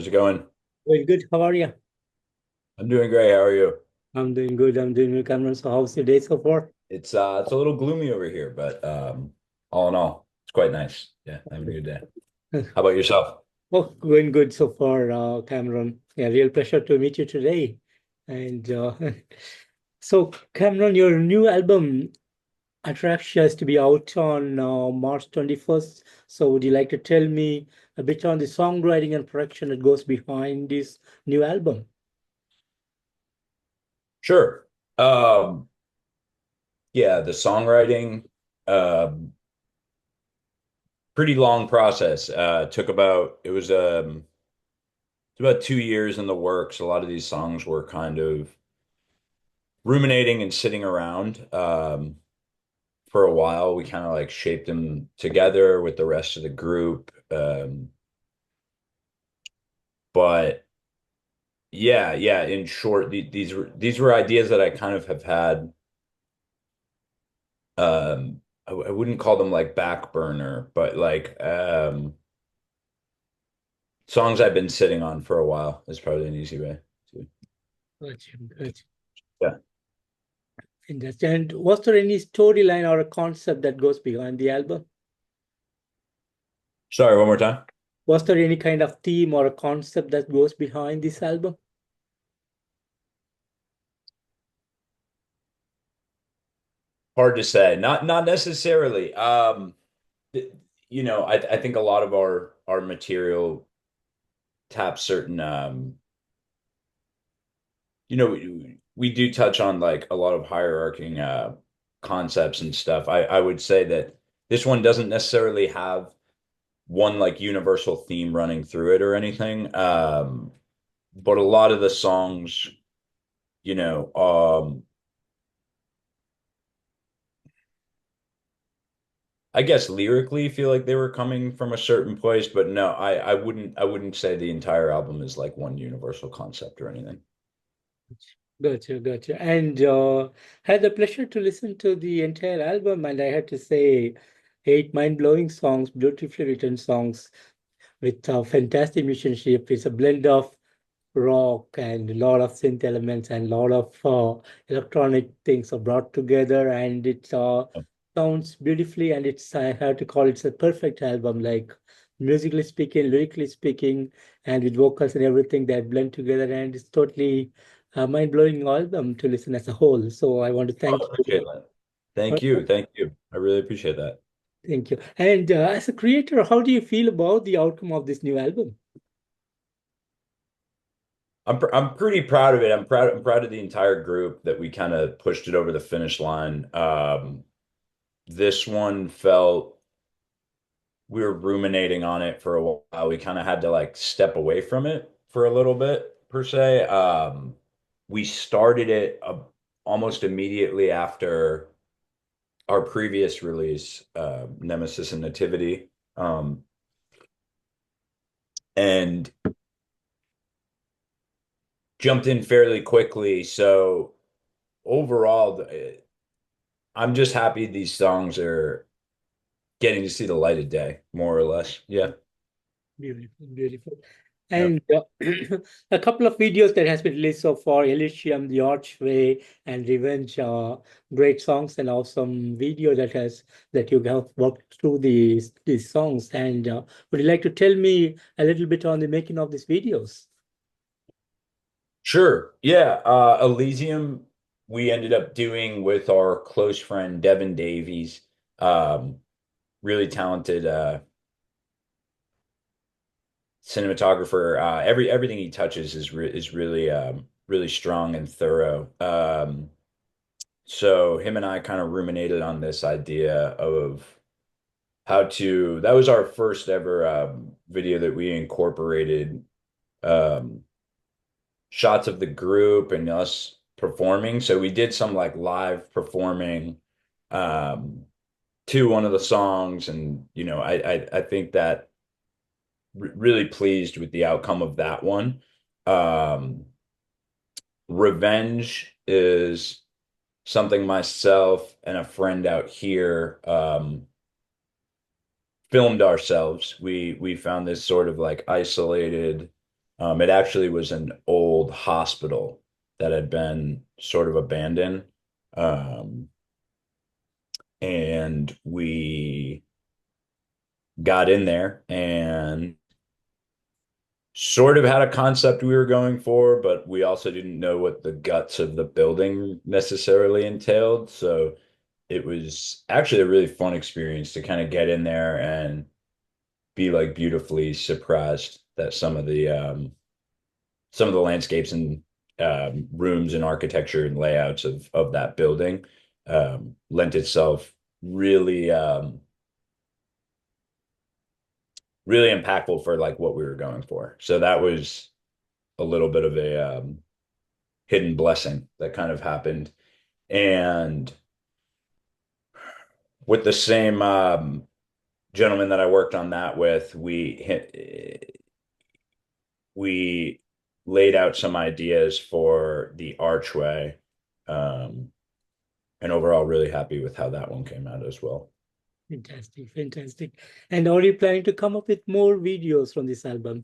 How's it going? Very good. How are you? I'm doing great. How are you? I'm doing good. I'm doing well, Cameron. So how's your day so far? It's a little gloomy over here, but all in all, it's quite nice. Yeah, having a good day. How about yourself? Oh, going good so far, Cameron. Yeah, real pleasure to meet you today. And so, Cameron, your new album, ATARAXIA, is to be out on March 21st. So, would you like to tell me a bit on the songwriting and production that goes behind this new album? Sure. Um, yeah, the songwriting, pretty long process. It was about 2 years in the works. A lot of these songs were kind of ruminating and sitting around for a while. We kind of like shaped them together with the rest of the group. But yeah. In short, these were ideas that I kind of have had. I wouldn't call them like back burner, but like songs I've been sitting on for a while is probably an easy way to. Gotcha, gotcha. Yeah. And was there any storyline or a concept that goes behind the album? Sorry, one more time. Was there any kind of theme or a concept that goes behind this album? Hard to say. Not necessarily. th- I think a lot of our material taps certain we do touch on like a lot of hierarching concepts and stuff. I would say that this one doesn't necessarily have one like universal theme running through it or anything. But a lot of the songs, you know, I guess lyrically feel like they were coming from a certain place, but no, I wouldn't say the entire album is like one universal concept or anything. Gotcha, gotcha. And had the pleasure to listen to the entire album, and I had to say, eight mind-blowing songs, beautifully written songs with fantastic musicianship. It's a blend of rock and a lot of synth elements and a lot of electronic things are brought together, and it sounds beautifully. And it's I have to call it a perfect album, like musically speaking, lyrically speaking, and with vocals and everything that blend together, and it's totally a mind-blowing album to listen as a whole. So I want to Oh, thank I you. appreciate that. Thank you. Thank you. I really appreciate that. Thank you. And as a creator, how do you feel about the outcome of this new album? I'm pretty proud of it. I'm proud of the entire group that we kind of pushed it over the finish line. This one felt we were ruminating on it for a while. We kind of had to like step away from it for a little bit per se. We started it almost immediately after our previous release, Nemesis and Nativity. And jumped in fairly quickly. So overall, I'm just happy these songs are getting to see the light of day, more or less. Yeah. Beautiful, beautiful. Yeah. And a couple of videos that has been released so far, Elysium, The Archway, and Revenge, great songs and awesome video that you have walked through these songs. And would you like to tell me a little bit on the making of these videos? Sure. Yeah. Elysium, we ended up doing with our close friend Devin Davies. Um, really talented cinematographer. Everything he touches is really really strong and thorough. So him and I kind of ruminated on this idea of that was our first ever video that we incorporated um, shots of the group and us performing. So we did some like live performing um, to one of the songs, and I think that really pleased with the outcome of that one. Um, Revenge is something myself and a friend out here filmed ourselves. We found this sort of like isolated It actually was an old hospital that had been sort of abandoned. Um, and we got in there and sort of had a concept we were going for, but we also didn't know what the guts of the building necessarily entailed. So it was actually a really fun experience to kind of get in there and be like beautifully surprised that some of the landscapes and rooms and architecture and layouts of that building lent itself really really impactful for like what we were going for. So that was a little bit of a hidden blessing that kind of happened. And with the same gentleman that I worked on that with, we laid out some ideas for the archway, um, and overall really happy with how that one came out as well. Fantastic, fantastic. And are you planning to come up with more videos from this album?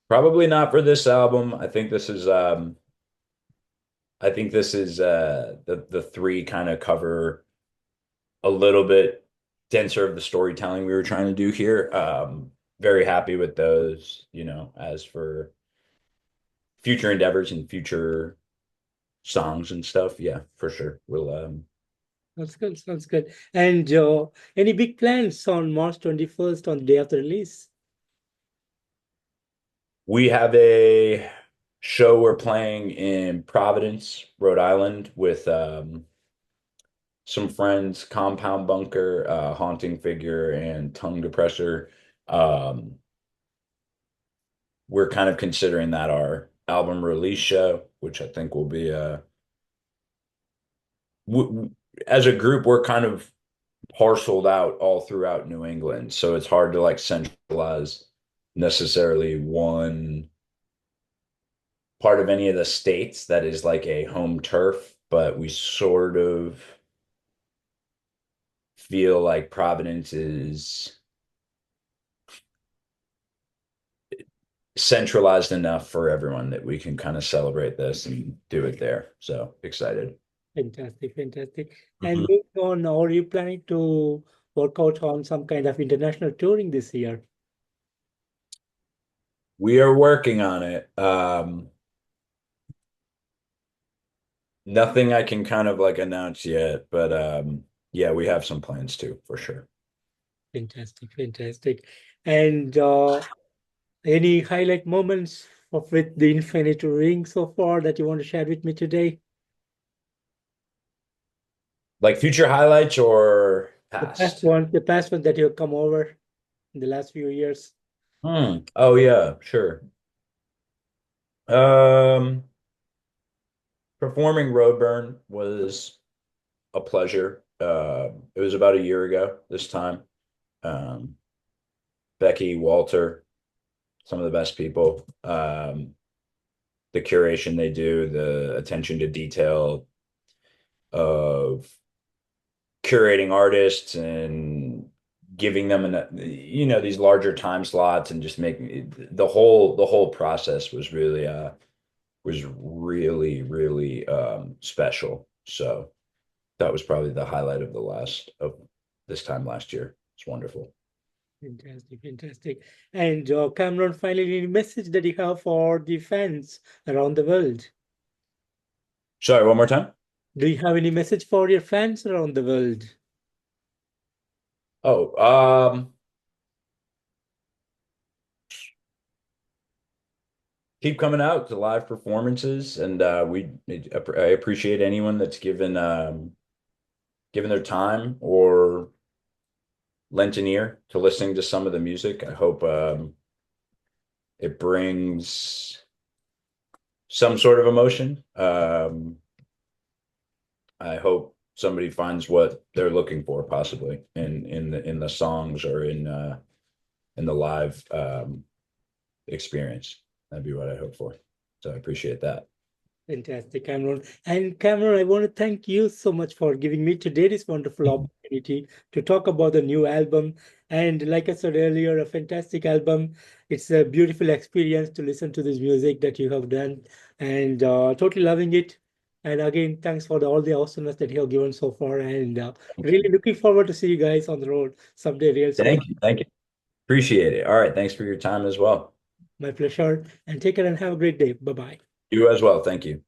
Probably not for this album. I think this is the three kind of cover a little bit denser of the storytelling we were trying to do here. Very happy with those, you know, as for future endeavors and future songs and stuff. Yeah, for sure. Sounds good, sounds good. And any big plans on March 21st on the day of the release? We have a show we're playing in Providence, Rhode Island with some friends, Compound Bunker, Haunting Figure, and Tongue Depressor. Um, we're kind of considering that our album release show, which I think will be w as a group, we're kind of parceled out all throughout New England, so it's hard to like centralize necessarily one part of any of the states that is like a home turf, but we sort of feel like Providence is centralized enough for everyone that we can kind of celebrate this and do it there. So excited. Fantastic, fantastic. And Mhm. moving on, are you planning to work out on some kind of international touring this year? We are working on it. Nothing I can kind of like announce yet, but yeah, we have some plans too, for sure. Fantastic, fantastic. And any highlight moments of with the Infinite Ring so far that you want to share with me today? Like future highlights or past? The past one that you've come over in the last few years. Oh yeah, sure. Um, Performing Roadburn was a pleasure. It was about a year ago this time. Um, Becky, Walter, some of the best people. The curation they do, the attention to detail of curating artists and giving them you know, these larger time slots and just making the whole process was really special. So that was probably the highlight of the last of this time last year. It's wonderful. Fantastic, fantastic. And Cameron, finally, any message that you have for the fans around the world? Sorry, one more time. Do you have any message for your fans around the world? Oh, keep coming out to live performances, and I appreciate anyone that's given their time or lent an ear to listening to some of the music. I hope it brings some sort of emotion. I hope somebody finds what they're looking for, possibly in the songs or in the live experience. That'd be what I hope for. So I appreciate that. Fantastic, Cameron. And Cameron, I want to thank you so much for giving me today this wonderful opportunity opportunity to talk about the new album. And like I said earlier, a fantastic album. It's a beautiful experience to listen to this music that you have done, and totally loving it. And again, thanks for all the awesomeness that you have given so far, and really looking forward to see you guys on the road someday real soon. Thank you. Thank you. Appreciate it. All right. Thanks for your time as well. My pleasure. And take care and have a great day. Bye bye. You as well. Thank you.